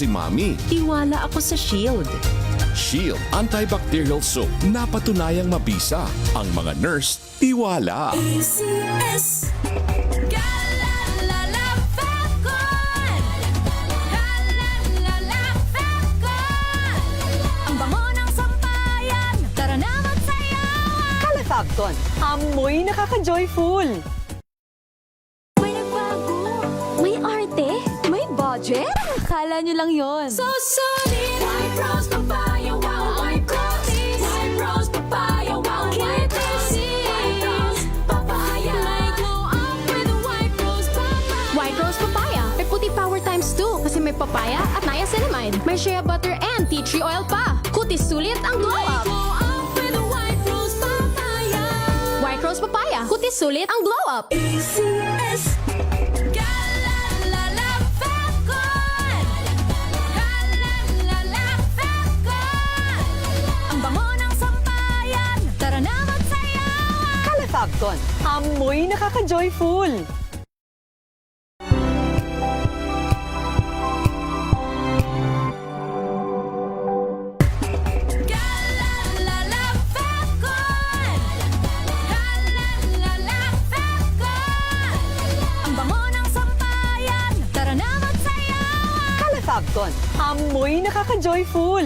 si Mami. Tiwala ako sa Shield. Shield Antibacterial Soap, napatunayang mabisa. Ang mga nurse, tiwala. ACS Galalala Falcon Galalala Falcon Ang bango ng sampayan, tara na magsayawan. Calefacton, amoy nakaka-joyful. May nagbago, may arte, may budget. Akala nyo lang yon. So solid, White Rose Papaya, wow, White Rose. White Rose Papaya, wow, White Rose. White Rose Papaya, may glow up with the White Rose Papaya. White Rose Papaya. May puti power times 2 kasi may papaya at niacinamide. May shea butter and tea tree oil pa. Kutis sulit ang glow May up. glow up with the White Rose Papaya. White Rose Papaya. Kutis sulit ang glow up. ACS Galalala Falcon Galalala Falcon Ang bango ng sampayan, tara na magsayawan. Calefacton, amoy nakaka-joyful. Galalala Falcon Galalala Falcon Ang bango ng sampayan, tara na magsayawan. Calefacton, amoy nakaka-joyful.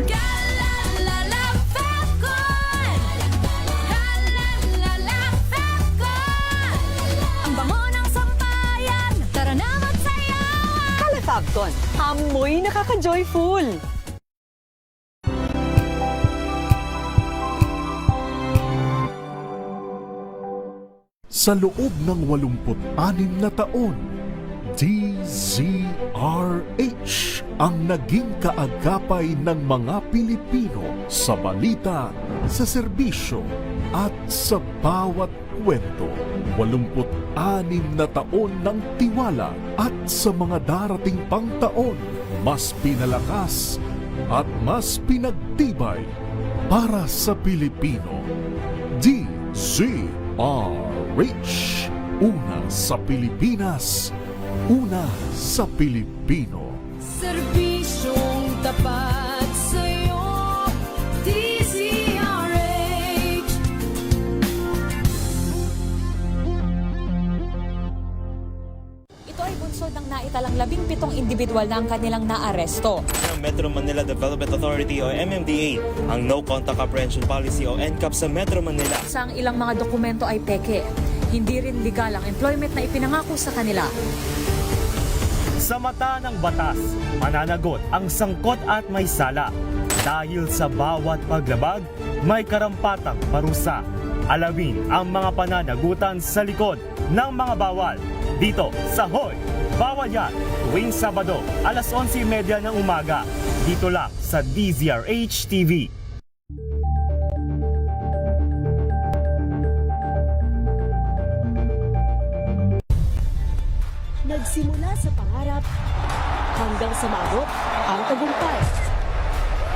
Galalala Falcon Galalala Falcon Ang bango ng sampayan, tara na magsayawan. Calefacton, amoy nakaka-joyful. Sa loob ng 86 na taon, DZRH ang naging kaagapay ng mga Pilipino sa balita, sa serbisyo at sa bawat kwento. 86 na taon ng tiwala at sa mga darating pang taon, mas pinalakas at mas pinagtibay para sa Pilipino. DZRH, una sa Pilipinas, una sa Pilipino. Serbisyong tapat sa'yo, DZRH. Ito ay bunsod ng naitalang 17 individual na ang kanilang naaresto. Ng Metro Manila Development Authority o MMDA ang No Contact Apprehension Policy o NCAP sa Metro Manila. Sa ang ilang mga dokumento ay peke. Hindi rin legal ang employment na ipinangako sa kanila. Sa mata ng batas, mananagot ang sangkot at may sala. Dahil sa bawat paglabag, may karampatang parusa. Alamin ang mga pananagutan sa likod ng mga bawal. Dito sa Hoy! Bawal Yan! Tuwing Sabado, alas 11:30 ng umaga. Dito lang sa DZRH TV. Nagsimula sa pangarap hanggang sa maabot ang tagumpay.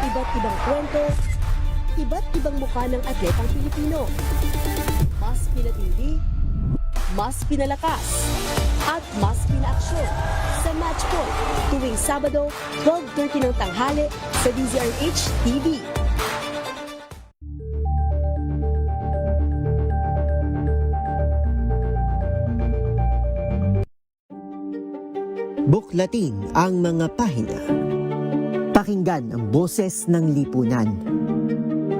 Iba't ibang kwento, iba't ibang mukha ng atletang Pilipino. Mas pinatindi, mas pinalakas, at mas pinaaksyon sa Match Point tuwing Sabado, 12:30 ng tanghali sa DZRH TV. Buklatin ang mga pahina. Pakinggan ang boses ng lipunan.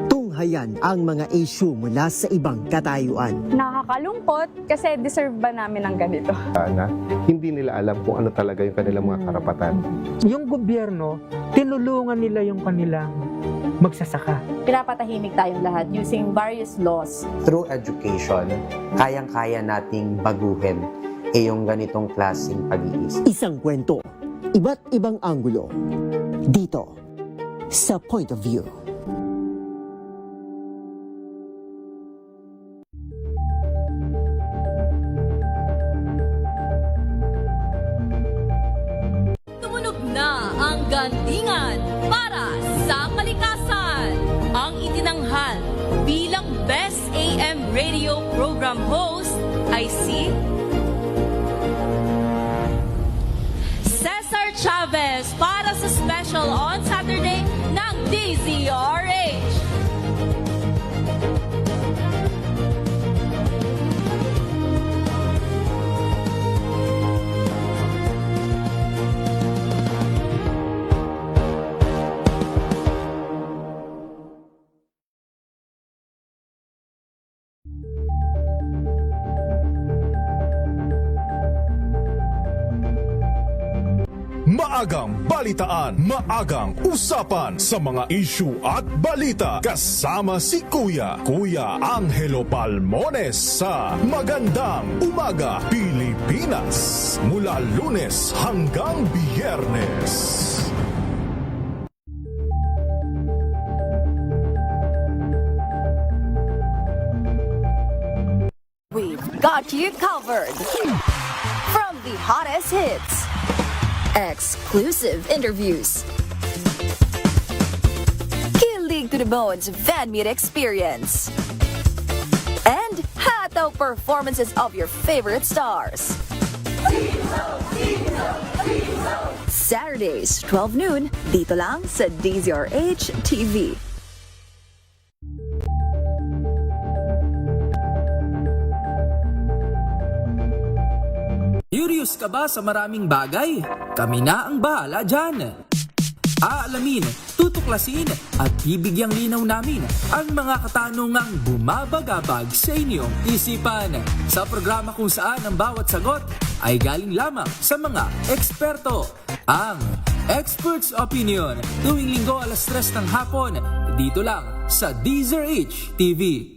Tunghayan ang mga issue mula sa ibang katayuan. Nakakalungkot kasi deserve ba namin ng ganito? Na hindi nila alam kung ano talaga yung kanilang mga karapatan. Yung gobyerno, tinulungan nila yung kanilang magsasaka. Pinapatahimik tayong lahat using various laws. Through education, kayang-kaya nating baguhin yung ganitong klaseng pag-iisip. Isang kwento, iba't ibang anggulo. Dito, sa Point of View. Tumunog na ang gandingan para sa kalikasan. Ang itinanghal bilang Best AM Radio Program Host ay si Chavez para sa special on Saturday ng DZRH. Maagang balitaan, maagang usapan sa mga issue at balita kasama si Kuya Angelo Palmones sa Magandang Umaga Pilipinas mula Lunes hanggang Biyernes. We've got you covered. From the hottest hits, exclusive interviews, kilig to the bones fan meet experience, and hataw performances of your favorite stars. Saturdays, 12 noon, dito lang sa DZRH TV. Curious ka ba sa maraming bagay? Kami na ang bahala dyan. Aalamin, tutuklasin at bibigyang linaw namin ang mga katanungang bumabagabag sa inyong isipan sa programa kung saan ang bawat sagot ay galing lamang sa mga eksperto. Ang Expert's Opinion tuwing linggo 3:00 ng hapon dito lang sa DZRH TV.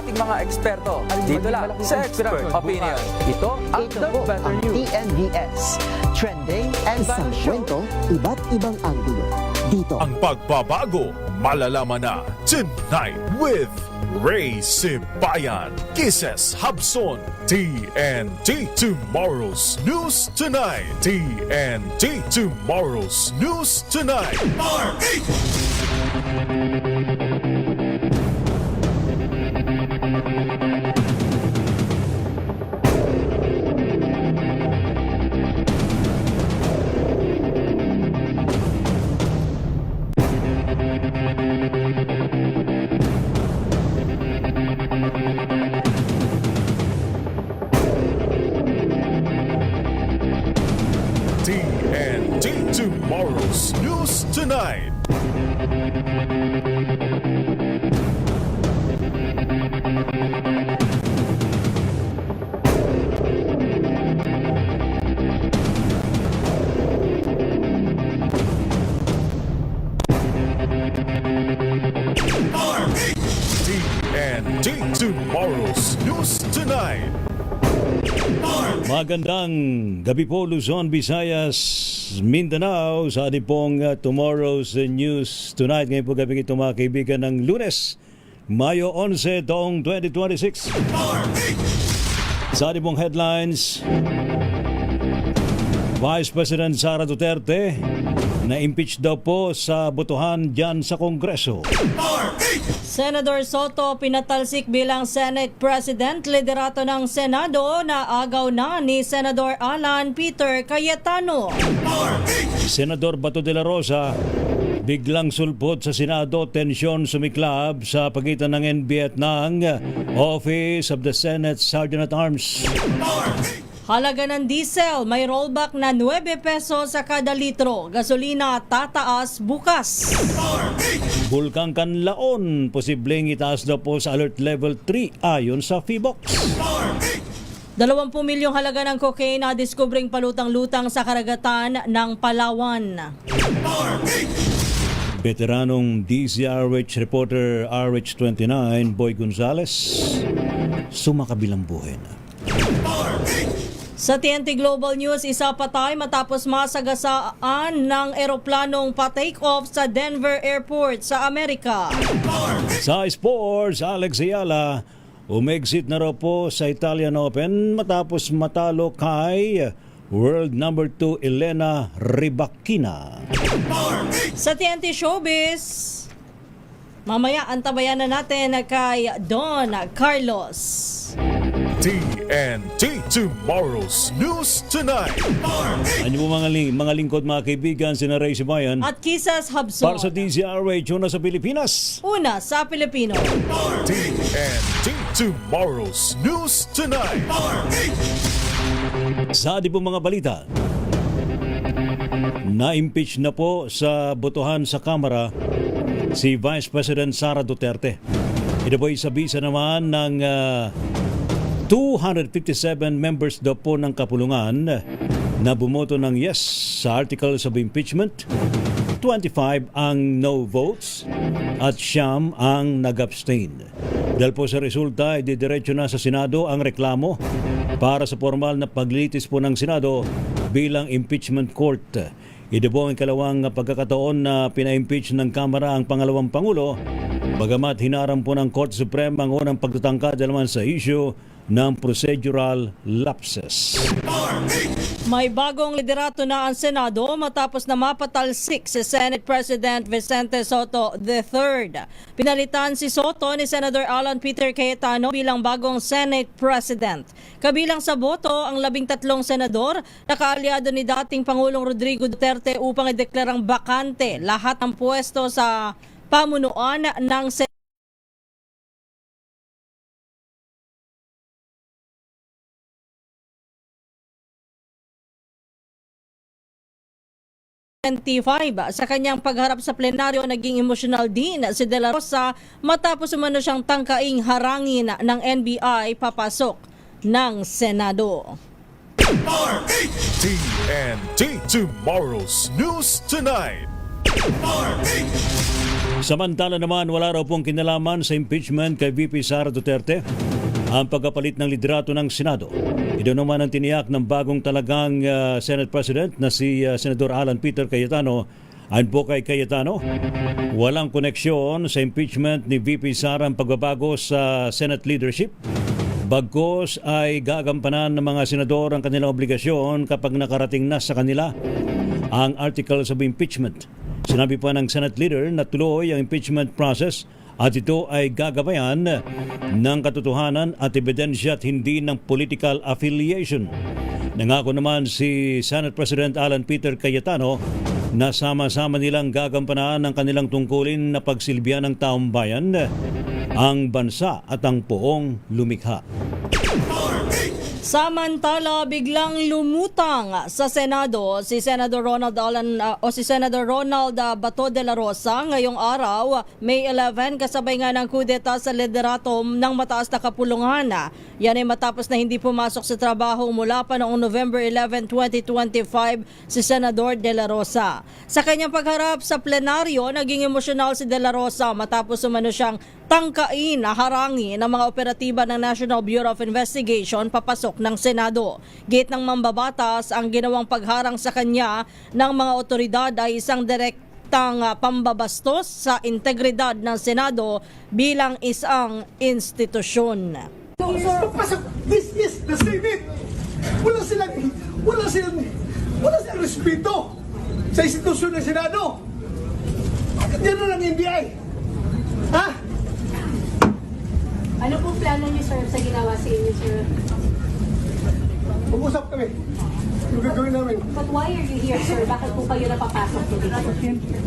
Mga eksperto dito lang sa Expert Opinion. Ito ang The Better News. TNVS, trending and sa kwento, iba't ibang anggulo. Dito Ang pagbabago, malalaman na tonight with Ray Sibayan, Kisses Habson, TNT Tomorrow's News Tonight. TNT Tomorrow's News Tonight. TNT Tomorrow's News Tonight. TNT Tomorrow's News Tonight. Magandang gabi po Luzon, Visayas, Mindanao sa ating pong Tomorrow's News Tonight. Ngayon po gabi ito mga kaibigan ng Lunes, Mayo 11 taong 2026. Sa ating pong headlines, Vice President Sara Duterte na-impeach daw po sa botohan dyan sa Kongreso. Senador Soto pinatalsik bilang Senate President, liderato ng Senado na agaw na ni Senador Alan Peter Cayetano. Senador Bato de la Rosa biglang sulpot sa Senado, tensyon sumiklab sa pagitan ng NBI at ng Office of the Senate Sergeant at Arms. Halaga ng diesel, may rollback na 9 pesos sa kada litro. Gasolina tataas bukas. Bulkang Kanlaon, posibleng itaas daw po sa Alert Level 3 ayon sa PHIVOX. 20 milyong halaga ng cocaine na diskubring palutang-lutang sa karagatan ng Palawan. Veteranong DZRH reporter RH29 Boy Gonzales sumakabilang buhay na. Sa TNT Global News, isa patay matapos masagasaan ng eroplanong pa-take off sa Denver Airport sa Amerika. Sa sports, Alex Ayala umexit na raw po sa Italian Open matapos matalo kay World number 2 Elena Rybakina. Sa TNT Showbiz, mamaya antabayan na natin kay Don Carlos. TNT Tomorrow's News Tonight. Ano po mga lingkod, mga kaibigan, sina Ray Sibayan At Kisas Habson. para sa DZRH, una sa Pilipinas. Una sa Pilipino. TNT Tomorrow's News Tonight. Sa di po mga balita, na-impeach na po sa botohan sa Kamara si Vice President Sara Duterte. Ito po ay sa bisa naman ng 257 members daw po ng kapulungan na bumoto ng yes sa articles of impeachment, 25 ang no votes at 9 ang nag-abstain. Dahil po sa resulta, ididiretso na sa Senado ang reklamo para sa formal na paglilitis po ng Senado bilang impeachment court. Ito po ang ikalawang pagkakataon na pina-impeach ng Kamara ang pangalawang Pangulo, bagamat hinaram po ng Korte Suprema ang unang pagtatangkad naman sa issue ng procedural lapses. May bagong liderato na ang Senado matapos na mapatalsik si Senate President Vicente Soto III. Pinalitan si Soto ni Senator Alan Peter Cayetano bilang bagong Senate President. Kabilang sa boto ang 13 senador na kaalyado ni dating Pangulong Rodrigo Duterte upang ideklarang bakante lahat ng pwesto sa pamunuan ng Senado. 25. Sa kanyang pagharap sa plenaryo, naging emosyonal din si De La Rosa matapos umano siyang tangkaing harangin ng NBI papasok ng Senado. TNT Tomorrow's News Tonight. Samantala naman, wala raw pong kinalaman sa impeachment kay VP Sara Duterte ang pagkapalit ng liderato ng Senado. Ito naman ang tiniyak ng bagong talagang Senate President na si Senador Alan Peter Cayetano. Ayon po kay Cayetano, walang koneksyon sa impeachment ni VP Sara ang pagbabago sa Senate leadership. Bagkos ay gagampanan ng mga senador ang kanilang obligasyon kapag nakarating na sa kanila ang articles of impeachment. Sinabi pa ng Senate leader na tuloy ang impeachment process at ito ay gagabayan ng katotohanan at ebidensya at hindi ng political affiliation. Nangako naman si Senate President Alan Peter Cayetano na sama-sama nilang gagampanan ang kanilang tungkulin na pagsilbihan ng taong bayan, ang bansa at ang poong lumikha. Samantala, biglang lumutang sa Senado si Senator Ronald Bato de la Rosa ngayong araw, May 11, kasabay nga ng kudeta sa liderato ng mataas na kapulungan. Yan ay matapos na hindi pumasok sa trabaho mula pa noong November 11, 2025 si Senador de la Rosa. Sa kanyang pagharap sa plenaryo, naging emosyonal si de la Rosa matapos umano siyang tangkain, harangin ng mga operatiba ng National Bureau of Investigation papasok ng Senado. Gate ng mambabatas, ang ginawang pagharang sa kanya ng mga otoridad ay isang direktang pambabastos sa integridad ng Senado bilang isang institusyon. Pasok, this is the Senate. Wala silang respeto sa institusyon ng Senado. Bakit gano'n ang NBI? Ha? Ano po plano niyo, sir, sa ginawa sa inyo, sir? Mag-usap kami. Yung gagawin namin. But why are you here, sir? Bakit po kayo napapasok dito?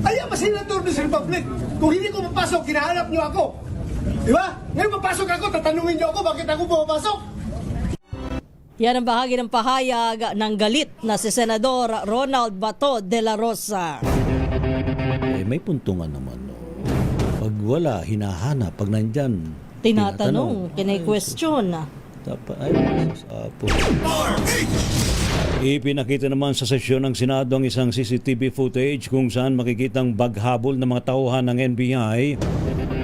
Ayaw ba senator ng Republic? Kung hindi ko mapasok, kinahanap niyo ako. Di ba? Ngayon mapasok ako, tatanungin niyo ako bakit ako pumapasok. Yan ang bahagi ng pahayag ng galit na si Senador Ronald Bato de la Rosa. May puntungan naman. No? Pag wala, hinahanap. Pag nandyan, Tinatanong, kine-question. Ipinakita naman sa sesyon ng Senado ang isang CCTV footage kung saan makikitang baghabol ng mga tauhan ng NBI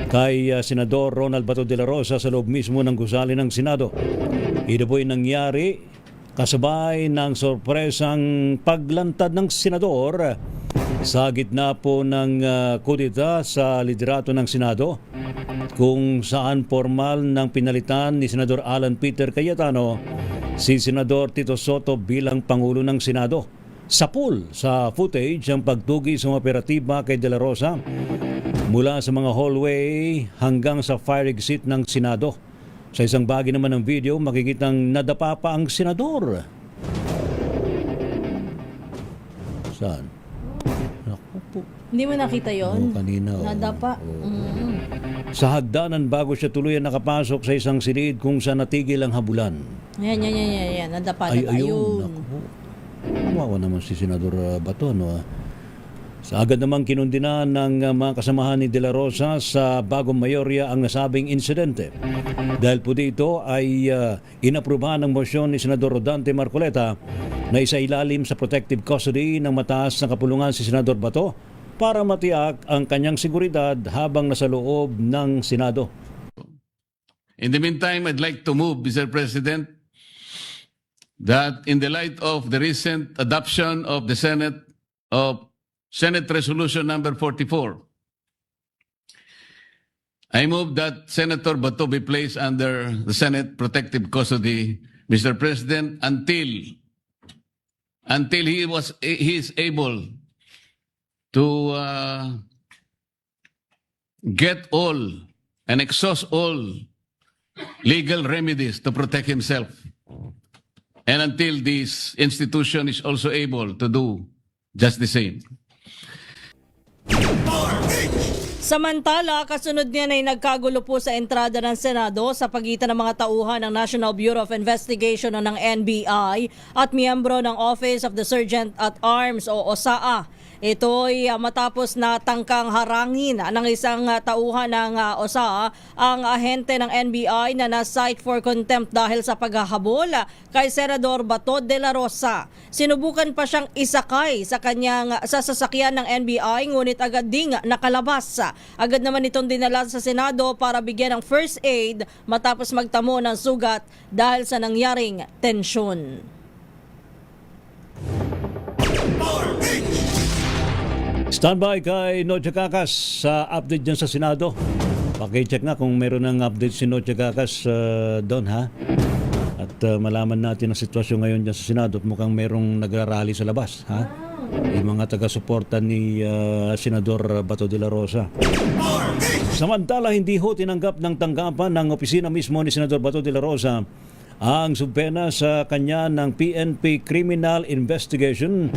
kay Senador Ronald Bato de la Rosa sa loob mismo ng gusali ng Senado. Ito po'y nangyari kasabay ng sorpresang paglantad ng Senador sa gitna po ng kudeta sa liderato ng Senado, kung saan formal ng pinalitan ni Senador Alan Peter Cayetano si Senador Tito Soto bilang Pangulo ng Senado. Sa pool sa footage ang pagtugi sa operatiba kay De La Rosa mula sa mga hallway hanggang sa fire exit ng Senado. Sa isang bahagi naman ng video, makikitang nadapa pa ang senador. Saan? Naku po. Hindi mo nakita yon? Kanina. Nadapa. Sa hagdanan bago siya tuluyan nakapasok sa isang silid kung saan natigil ang habulan. Yan. Nadapa. Ayun. Naku. Kawawa naman si Senador Bato, no? Sa agad namang kinundina ng mga kasamahan ni De La Rosa sa bagong mayorya ang nasabing insidente. Dahil po dito ay inaprubahan ng motion ni Senador Rodante Marcoleta na isailalim sa protective custody ng mataas na kapulungan si Senador Bato para matiyak ang kanyang seguridad habang nasa loob ng Senado. In the meantime, I'd like to move, Mr. President, that in the light of the recent adoption of the Senate Resolution number 44, I move that Senator Bato be placed under the Senate protective custody, Mr. President, until he is able to get all and exhaust all legal remedies to protect himself. And until this institution is also able to do just the same. Samantala, kasunod niyan ay nagkagulo po sa entrada ng Senado sa pagitan ng mga tauhan ng National Bureau of Investigation o ng NBI at miyembro ng Office of the Sergeant at Arms o OSAA. Ito'y matapos na tangkang harangin ng isang tauhan ng OSAA ang ahente ng NBI na na-cite for contempt dahil sa paghahabol kay Senador Bato de la Rosa. Sinubukan pa siyang isakay sa kanyang sasakyan ng NBI ngunit agad ding nakalabas. Agad naman itong dinala sa Senado para bigyan ng first aid matapos magtamo ng sugat dahil sa nangyaring tensyon. Standby kay Noche Cacas sa update dyan sa Senado. Paki-check nga kung meron ng update si Noche Cacas doon, ha? At malaman natin ang sitwasyon ngayon dyan sa Senado at mukhang merong nagrarally sa labas, ha? Yung mga taga-suporta ni Senador Bato de la Rosa. Samantala, hindi ho tinanggap ng tanggapan ng opisina mismo ni Senador Bato de la Rosa ang subpena sa kanya ng PNP Criminal Investigation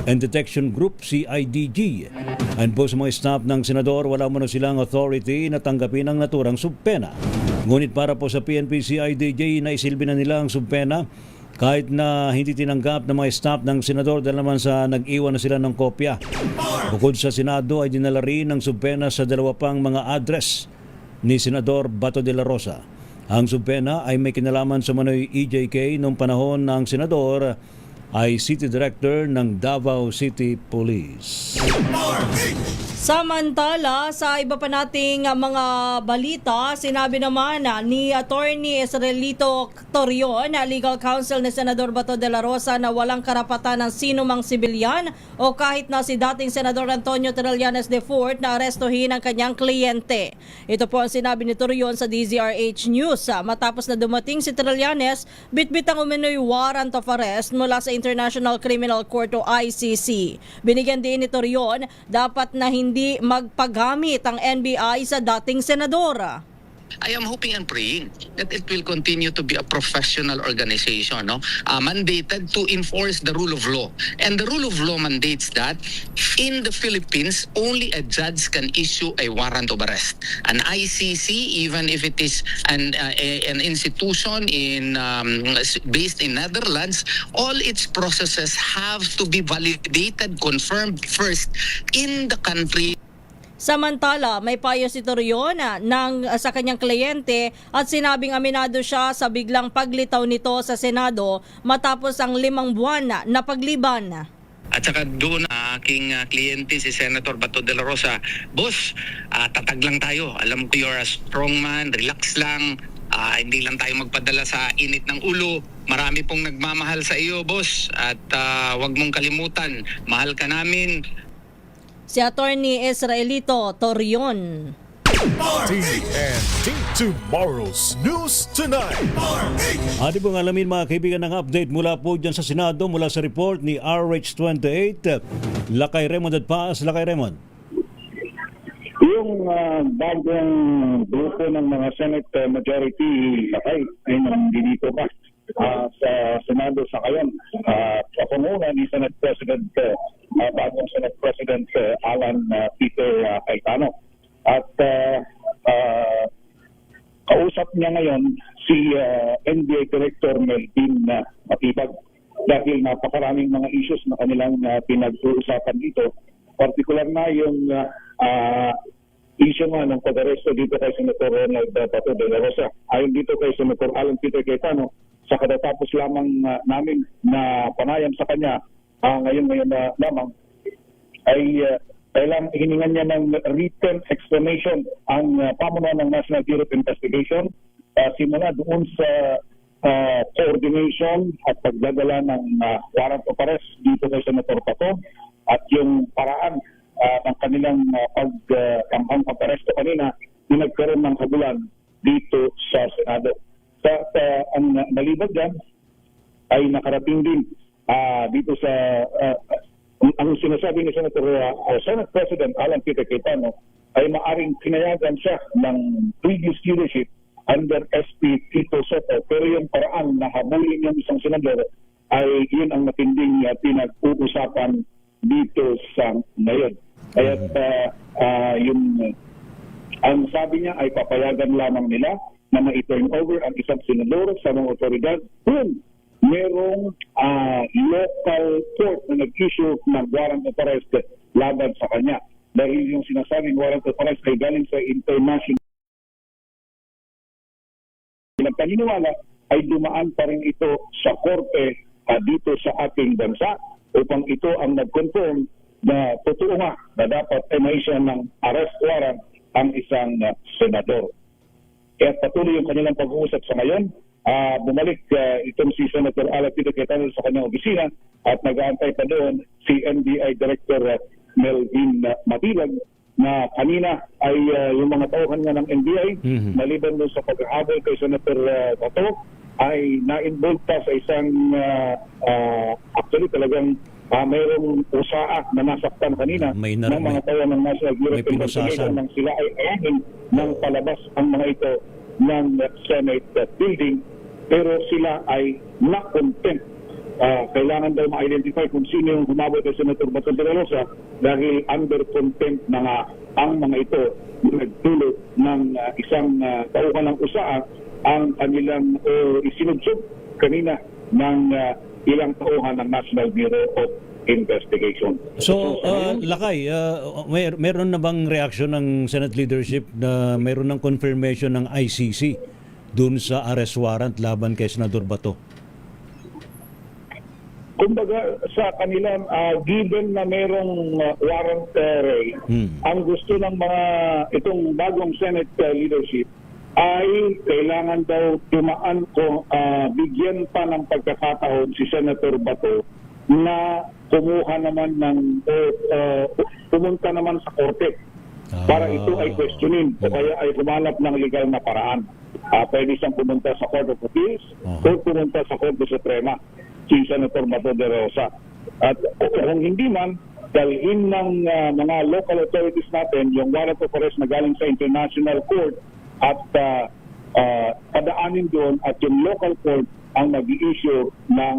and Detection Group, CIDG. Ayon po sa mga staff ng senador, wala mo na silang authority na tanggapin ang naturang subpena. Ngunit para po sa PNP CIDG, naisilbi na nila ang subpena kahit na hindi tinanggap ng mga staff ng senador dahil naman sa nag-iwan na sila ng kopya. Bukod sa Senado ay dinala rin ang subpena sa dalawa pang mga address ni Senador Bato de la Rosa. Ang subpena ay may kinalaman sa Manoy EJK noong panahon ng senador ay City Director ng Davao City Police. Samantala, sa iba pa nating mga balita, sinabi naman ni Attorney Israelito Torion, legal counsel ni Senador Bato de la Rosa, na walang karapatan ng sino mang sibilyan o kahit na si dating Senador Antonio Trillanes IV na arestuhin ang kanyang kliyente. Ito po ang sinabi ni Torion sa DZRH News. Matapos na dumating si Trillanes, bitbit ang umano'y warrant of arrest mula sa International Criminal Court o ICC. Binigyan din ni Torion, dapat na hindi magpagamit ang NBI sa dating senador. I am hoping and praying that it will continue to be a professional organization, mandated to enforce the rule of law. And the rule of law mandates that in the Philippines, only a judge can issue a warrant of arrest. An ICC, even if it is an institution based in Netherlands, all its processes have to be validated, confirmed first in the country. Samantala, may payo si Torion sa kanyang kliyente at sinabing aminado siya sa biglang paglitaw nito sa Senado matapos ang 5 buwan na pagliban. At saka doon aking kliyente si Senator Bato de la Rosa, boss, tatag lang tayo. Alam ko you're a strong man, relax lang. Hindi lang tayo magpadala sa init ng ulo. Marami pong nagmamahal sa iyo, boss. At wag mong kalimutan, mahal ka namin. Si Attorney Israelito Torion. TNT Tomorrow's News Tonight. Ating pong alamin mga kaibigan ng update mula po dyan sa Senado, mula sa report ni RH28. Lakay Raymond at Paas. Lakay Raymond. Yung bagong grupo ng mga Senate Majority Lakay ay nandito pa sa Senado sa ngayon. Sa panguna ni Senate President, bagong Senate President Alan Peter Cayetano. At kausap niya ngayon si NBI Director Melvin Matibag dahil napakaraming mga issues na kanilang pinag-uusapan dito. Partikular na yung issue nga ng pag-aresto dito kay Senator Ronald Bato de la Rosa. Ayon dito kay Senator Alan Peter Cayetano, sa katatapos lamang namin na panayam sa kanya, ngayon lamang ay kailang hiningan niya ng written explanation ang pamunuan ng National Bureau of Investigation simula doon sa coordination at pagdadala ng warrant of arrest dito kay Senator Bato at yung paraan ng kanilang pag-aresto kanina na nagkaroon ng kagulan dito sa Senado. Ang nalibad dyan ay nakarating din dito sa ang sinasabi ni Senate President Alan Peter Cayetano ay maaring pinayagan siya ng previous leadership under SP Tito Soto, pero yung paraan na habulin yung isang senador ay yun ang matinding pinag-uusapan dito sa ngayon. Kaya ang sabi niya ay papayagan lamang nila na ma-turn over ang isang senador sa mga otoridad kung merong local court na nag-issue ng warrant of arrest laban sa kanya. Dahil yung sinasabing warrant of arrest ay galing sa international. Ang paniniwala ay dumaan pa rin ito sa korte dito sa ating bansa upang ito ang nag-confirm na totoo nga na dapat may siya ng arrest warrant ang isang senador. Kaya patuloy yung kanilang pag-uusap sa ngayon. Bumalik itong si Senator Alan Peter Cayetano sa kanyang opisina at nag-aantay pa doon si NBI Director Melvin Matibag na kanina ay yung mga tauhan nga ng NBI maliban doon sa paghahabol kay Senator Bato ay na-involve pa sa isang actually talagang mayroong usaa na nasaktan kanina ng mga tauhan ng National Bureau of Investigation nang sila ay ayahin ng palabas ang mga ito ng Senate building, pero sila ay na-contempt. Kailangan daw ma-identify kung sino yung humabot kay Senator Bato de la Rosa dahil under contempt na nga ang mga ito nagtulot ng isang tauhan ng usaa ang kanilang isinudsog kanina ng ilang tauhan ng National Bureau of Investigation. So, Lakay, meron na bang reaksyon ng Senate leadership na meron ng confirmation ng ICC dun sa arrest warrant laban kay Senador Bato? Kumbaga sa kanilang given na merong warrant Ray, ang gusto ng mga itong bagong Senate leadership ay kailangan daw tumaan ko bigyan pa ng pagkakataon si Senator Bato na kumuha naman ng pumunta naman sa korte para ito ay questionin o kaya ay humanap ng legal na paraan. Pwede siyang pumunta sa Court of Appeals o pumunta sa Korte Suprema si Senator Bato de la Rosa. At kung hindi man, dalhin ng mga local authorities natin yung warrant of arrest na galing sa International Court at padaanin doon at yung local court ang mag-i-issue ng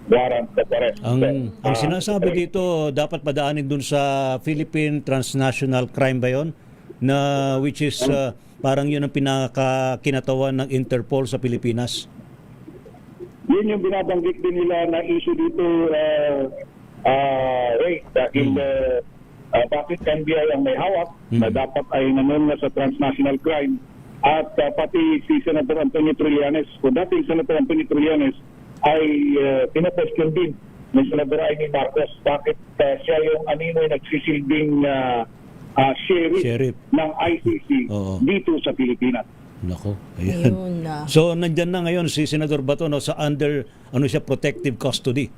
warrant of arrest. Ang sinasabi dito, dapat padaanin dun sa Philippine Transnational Crime ba yun? Na which is parang yun ang pinakakinatawan ng Interpol sa Pilipinas. Yun yung binabanggit din nila na issue dito, Ray, dahil bakit NBI ang may hawak na dapat ay nanon na sa transnational crime at pati si Senator Antonio Trillanes, kung dating Senator Antonio Trillanes ay pinapostyon din ng Senator Amy Marcos, bakit siya yung anino'y nagsisilbing sheriff ng ICC dito sa Pilipinas. Nako, ayan. So nandyan na ngayon si Senador Bato sa under protective custody.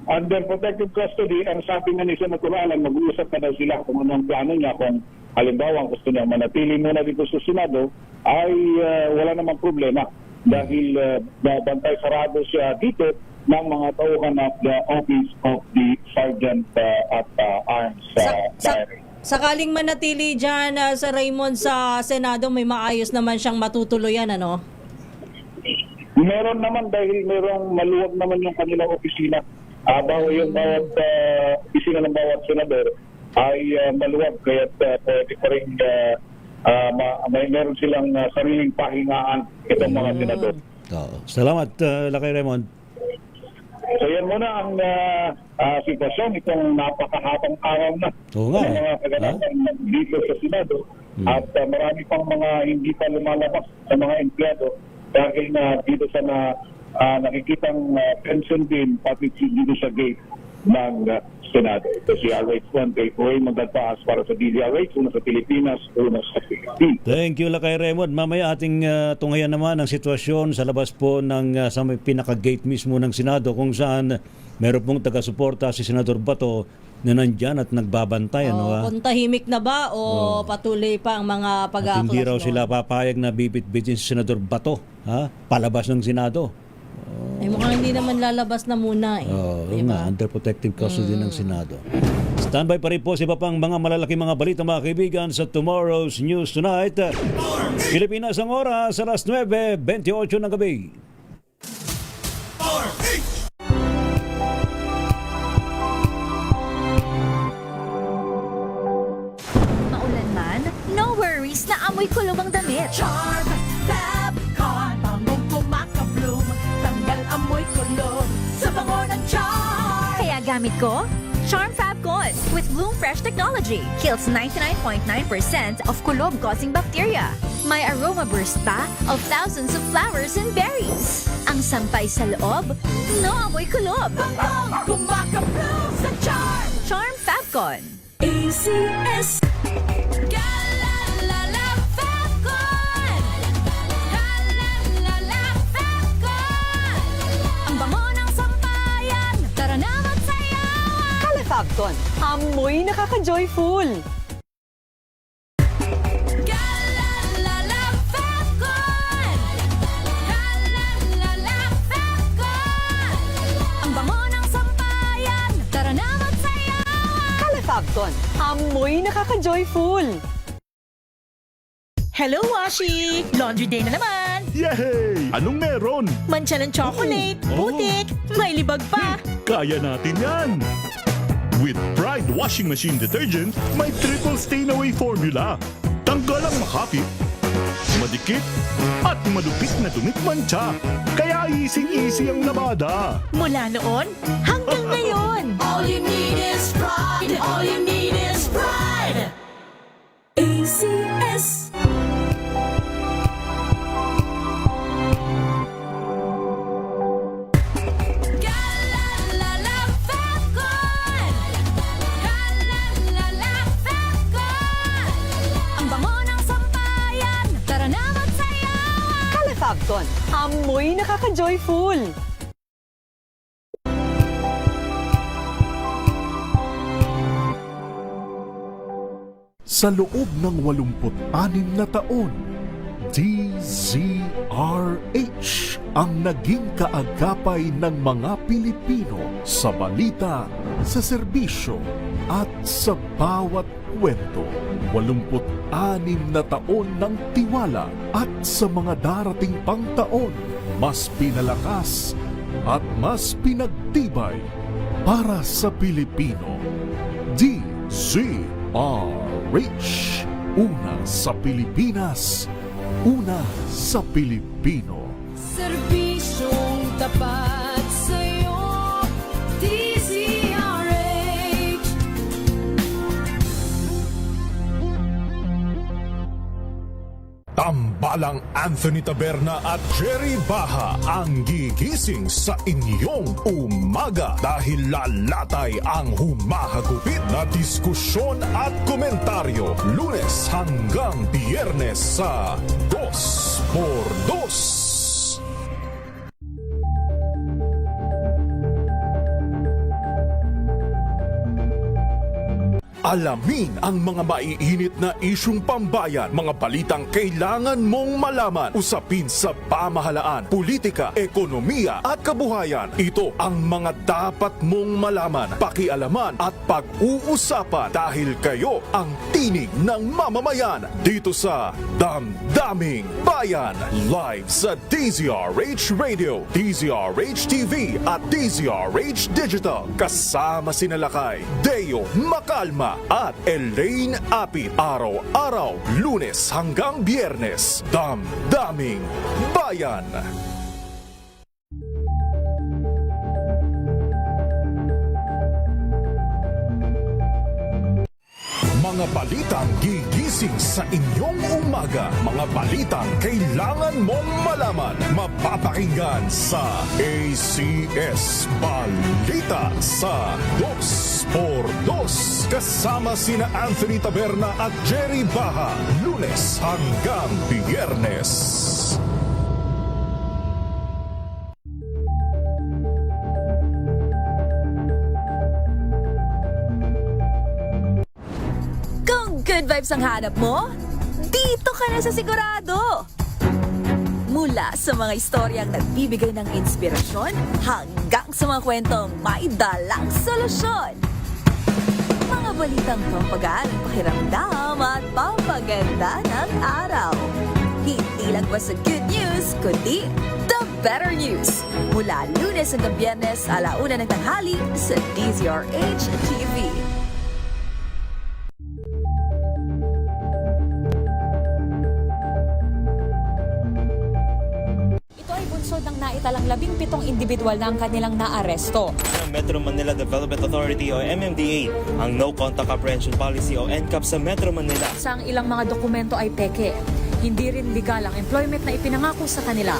Under protective custody, ang sabi nga ni Senator Alan, mag-uusap na daw sila kung anong plano niya kung halimbawa gusto niya manatili muna dito sa Senado, ay wala namang problema dahil bantay sarado siya dito ng mga tauhan of the Office of the Sergeant at Arms Diary. Sakaling manatili dyan, Sir Raymond, sa Senado, may maayos naman siyang matutuluyan, ano? Meron naman dahil merong maluwag naman yung kanilang opisina. Yung bawat opisina ng bawat senador ay maluwag, kaya pwede pa rin meron silang sariling pahingaan itong mga senador. Salamat, Lakay Raymond. So yan muna ang sitwasyon itong napakahabang araw na Oo nga, ng mga kaganapan dito sa Senado at marami pang mga hindi pa lumalabas sa mga empleyado dahil na dito sa nakikitang pension din pati dito sa gate ng Senado. Ito si RH1 kay Raymond Agpaas para sa DZRH, una sa Pilipinas, una sa Pilipinas. Thank you, Lakay Raymond. Mamaya ating tunghayan naman ang sitwasyon sa labas po ng sa may pinaka-gate mismo ng Senado kung saan meron pong taga-suporta si Senador Bato na nandyan at nagbabantay. Kung tahimik na ba o patuloy pa ang mga pag-aaklas? Hindi raw sila papayag na bibit-bitin si Senador Bato palabas ng Senado. Ay mukhang hindi naman lalabas na muna eh. Nga, under protective custody ng Senado. Standby pa rin po sa iba pang mga malalaking mga balita mga kaibigan sa Tomorrow's News Tonight. Pilipinas ang oras, alas 9:28 ng gabi. Maulan man, no worries na amoy kulog ang damit. Charm Fab Con, bangong kumakabloom, tanggal amoy kulog sa bango ng Charm. Kaya gamit ko, Charm Fab Con with Bloom Fresh technology. Kills 99.9% of kulog-causing bacteria. May aroma burst pa of thousands of flowers and berries. Ang sampay sa loob, no amoy kulog. Bangong kumakabloom sa Charm. Charm Fab Con. ACS. Fabcon, amoy nakaka-joyful. Ang bango ng sampayan, tara na magsayawan. Fabcon, amoy nakaka-joyful. Hello, Washi! Laundry day na naman! Yay! Anong meron? Mancha ng chocolate, putik, may libag pa. Kaya natin yan! With Pride Washing Machine Detergent, may triple stain-away formula. Tanggal ang makapit, madikit, at malupit na dumit-mancha. Kaya easy-easy ang labada. Mula noon hanggang ngayon. All you need is pride. All you need is pride. ACS. Fabcon, amoy nakaka-joyful. Sa loob ng 86 na taon, DZRH ang naging kaagapay ng mga Pilipino sa balita, sa serbisyo at sa bawat kwento. 86 na taon ng tiwala at sa mga darating pang taon, mas pinalakas at mas pinagtibay para sa Pilipino. DZRH, una sa Pilipinas, una sa Pilipino. Serbisyong tapat sa'yo, DZRH. Tambalang Anthony Taberna at Jerry Baha ang gigising sa inyong umaga dahil lalatay ang humahagupit na diskusyon at komentaryo Lunes hanggang Biyernes sa 2x2. Alamin ang mga maiinit na isyung pambayan, mga balitang kailangan mong malaman, usapin sa pamahalaan, politika, ekonomiya at kabuhayan. Ito ang mga dapat mong malaman, pakialaman at pag-uusapan dahil kayo ang tinig ng mamamayan dito sa Damdaming Bayan. Live sa DZRH Radio, DZRH TV at DZRH Digital. Kasama sina Lakay, Deo Makalma at Elaine Apit. Araw-araw, Lunes hanggang Biyernes. Damdaming Bayan. Mga balitang gigising sa inyong umaga. Mga balitang kailangan mong malaman. Mapapakinggan sa ACS Balita sa 2x2. Kasama sina Anthony Taberna at Jerry Baha. Lunes hanggang Biyernes. Good vibes ang hanap mo? Dito ka na sa sigurado! Mula sa mga istoryang nagbibigay ng inspirasyon hanggang sa mga kwentong may dalang solusyon. Mga balitang pampagaan ang pakiramdam at pampaganda ng araw. Hindi lang ba sa good news, kundi the better news. Mula Lunes hanggang Biyernes, 1:00 ng tanghali sa DZRH TV. Ng naitalang 17 individual na ang kanilang naaresto. Metro Manila Development Authority o MMDA ang No Contact Apprehension Policy o NCAP sa Metro Manila. Sa ang ilang mga dokumento ay peke. Hindi rin legal ang employment na ipinangako sa kanila.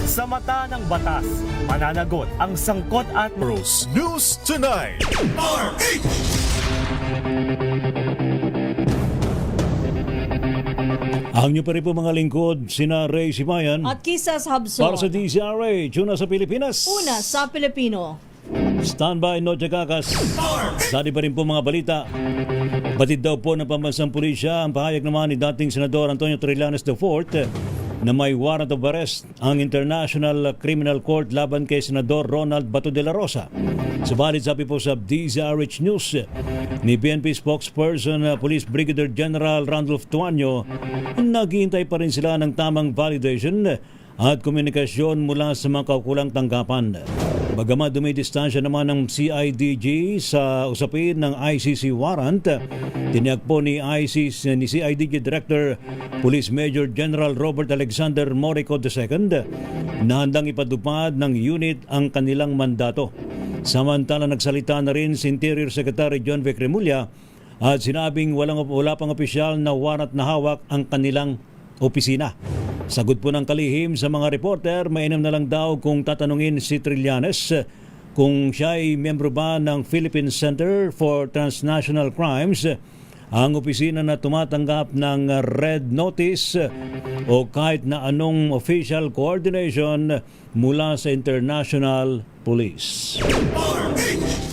Sa mata ng batas, mananagot ang sangkot at News Tonight. Ang nyo pa rin po mga lingkod, sina Ray Simayan At Kisas Habson. para sa DZRH, una sa Pilipinas. Una sa Pilipino. Standby, no Jagakas. Dati pa rin po mga balita. Batid daw po ng pambansang pulisya ang pahayag naman ni dating Senador Antonio Trillanes IV na may warrant of arrest ang International Criminal Court laban kay Senador Ronald Bato de la Rosa. Subalit sabi po sa DZRH News ni PNP spokesperson Police Brigadier General Randolph Tuanyo, naghihintay pa rin sila ng tamang validation at komunikasyon mula sa mga kaukulang tanggapan. Bagamat dumidistansya naman ng CIDG sa usapin ng ICC warrant, tiniyak po ni CIDG Director Police Major General Robert Alexander Morico II na handang ipatupad ng unit ang kanilang mandato. Samantala nagsalita na rin si Interior Secretary John Vic Remulla at sinabing wala pang opisyal na warrant na hawak ang kanilang opisina. Sagot po ng kalihim sa mga reporter, mainam na lang daw kung tatanungin si Trillanes kung siya ay membro ba ng Philippine Center for Transnational Crimes, ang opisina na tumatanggap ng red notice o kahit na anong official coordination mula sa international police.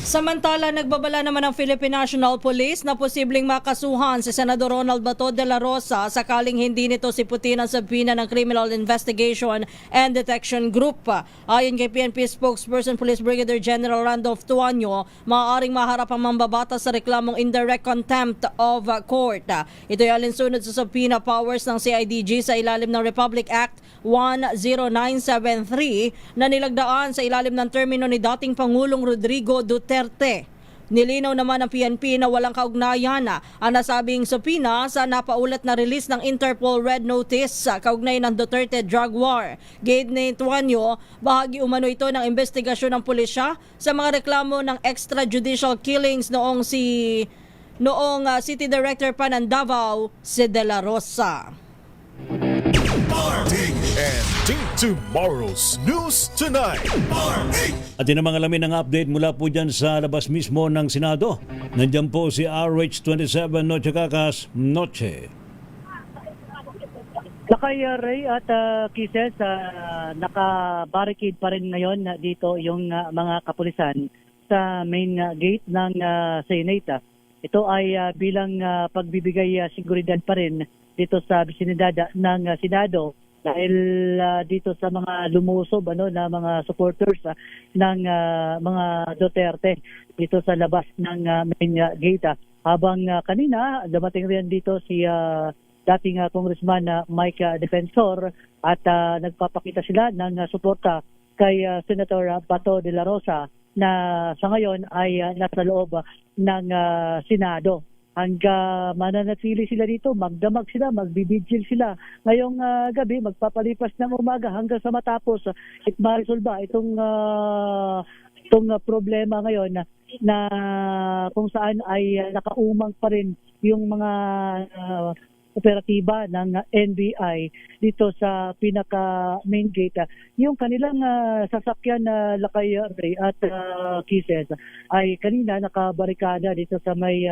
Samantala, nagbabala naman ang Philippine National Police na posibleng makasuhan si Senador Ronald Bato de la Rosa sakaling hindi nito siputin ang sabina ng Criminal Investigation and Detection Group. Ayon kay PNP spokesperson Police Brigadier General Randolph Tuanyo, maaaring maharap ang mambabatas sa reklamong indirect contempt of court. Ito ay alinsunod sa subpoena powers ng CIDG sa ilalim ng Republic Act 10973 na nilagdaan sa ilalim ng termino ni dating Pangulong Rodrigo Duterte. Nilinaw naman ng PNP na walang kaugnayan ang nasabing subpoena sa napaulat na release ng Interpol Red Notice sa kaugnay ng Duterte drug war. Gate ni Tuanyo, bahagi umano ito ng investigasyon ng pulisya sa mga reklamo ng extrajudicial killings noong City Director pa ng Davao, si De La Rosa. TNT Tomorrow's News Tonight. At yun ang mga alamin ng update mula po dyan sa labas mismo ng Senado. Nandiyan po si RH27 Noche Kakas Noche. Lakay Ray at Kisses, naka-barricade pa rin ngayon dito yung mga kapulisan sa main gate ng Senate. Ito ay bilang pagbibigay seguridad pa rin dito sa bisinidad ng Senado dahil dito sa mga lumusob na mga supporters ng mga Duterte dito sa labas ng main gate. Habang kanina dumating rin dito si dating Congressman Mike Defensor at nagpapakita sila ng suporta kay Senator Bato de la Rosa na sa ngayon ay nasa loob ng Senado. Hanggang mananatili sila dito, magdamag sila, magbibigil sila. Ngayong gabi, magpapalipas ng umaga hanggang sa matapos at marisolba itong problema ngayon na kung saan ay nakaumang pa rin yung mga operatiba ng NBI dito sa pinaka main gate. Yung kanilang sasakyan na Lakay Ray at Kisses ay kanina nakabarikada dito sa may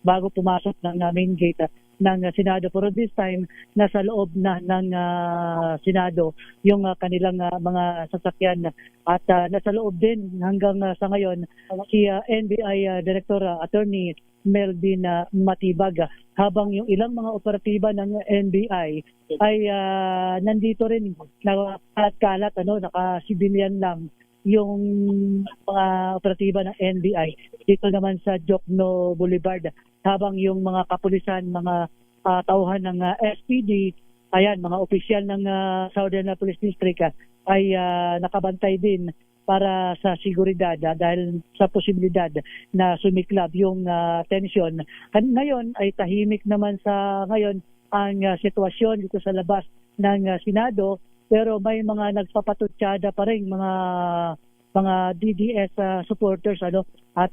bago pumasok ng main gate ng Senado. Pero this time, nasa loob na ng Senado yung kanilang mga sasakyan. At nasa loob din hanggang sa ngayon si NBI Director Attorney Melvin Matibag, habang yung ilang mga operatiba ng NBI ay nandito rin kalat naka-civilian lang yung mga operatiba ng NBI dito naman sa Jokno Boulevard, habang yung mga kapulisan, mga tauhan ng SPD, ayan, mga opisyal ng Southern Police District ay nakabantay din para sa seguridad dahil sa posibilidad na sumiklab yung tensyon. Ngayon ay tahimik naman sa ngayon ang sitwasyon dito sa labas ng Senado, pero may mga nagpapatutsada pa rin mga DDS supporters at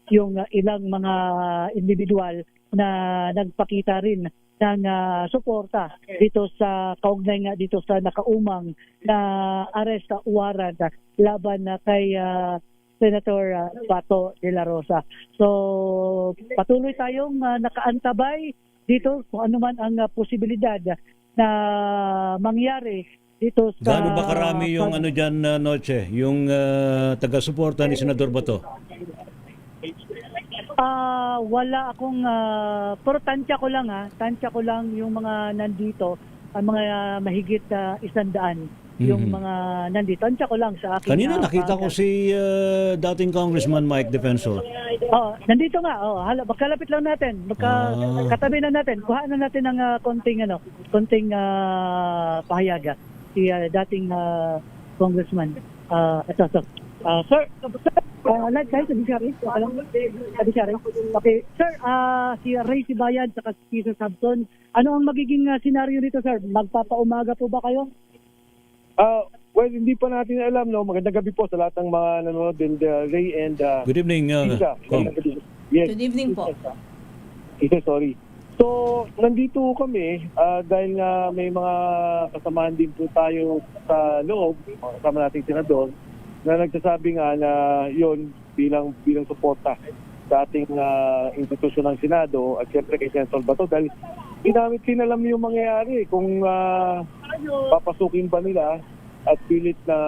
yung ilang mga individual na nagpakita rin ng suporta dito sa kaugnay nga dito sa nakaumang na arrest warrant laban kay Senator Bato de la Rosa. So patuloy tayong nakaantabay dito kung ano man ang posibilidad na mangyari dito sa... Gaano ba karami yung dyan, Noche, yung taga-suporta ni Senador Bato? Wala akong pero tansya ko lang yung mga nandito, ang mga mahigit 100 yung mga nandito. Tansya ko lang sa akin. Kanina nakita ko si dating Congressman Mike Defensor. Nandito nga. Magkalapit lang natin. Katabi na natin. Kuhaan na natin ng konting pahayaga. Si dating Congressman. Sir, okay, sir, si Ray Sibayan at si Cesar Sabson, ano ang magiging senaryo nito, sir? Magpapaumaga po ba kayo? Well, hindi pa natin alam, no? Magandang gabi po sa lahat ng mga nanonood din, Ray and Good evening, Kong. Yes. Good evening po. Sorry. So, nandito kami dahil nga may mga kasamahan din po tayo sa loob, kasama nating senador, na nagsasabi nga na yon bilang suporta sa ating institusyon ng Senado at siyempre kay Senator Bato dahil hindi namin tinalam yung mangyayari kung papasukin ba nila at pilit na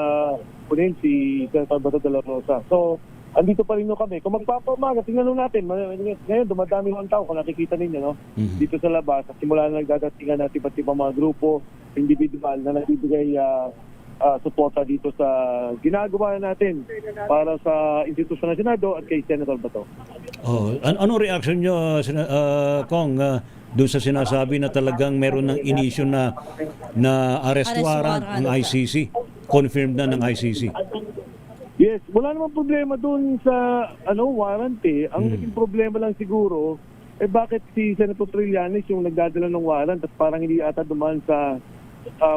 kunin si Senator Bato de la Rosa. So, andito pa rin kami. Kung magpapamaga, tingnan natin. Ngayon, dumadami ang tao kung nakikita ninyo, no? Dito sa labas, at simula na nagdadatingan natin iba't ibang mga grupo, individual na nagbibigay suporta dito sa ginagawa natin para sa institusyon ng Senado at kay Senator Bato. Anong reaction nyo, Kong, doon sa sinasabi na talagang meron ng inisyo na arrest warrant ng ICC? Confirmed na ng ICC? Yes, wala namang problema doon sa warrant eh. Ang naging problema lang siguro, bakit si Senator Trillanes yung nagdadala ng warrant at parang hindi ata dumaan sa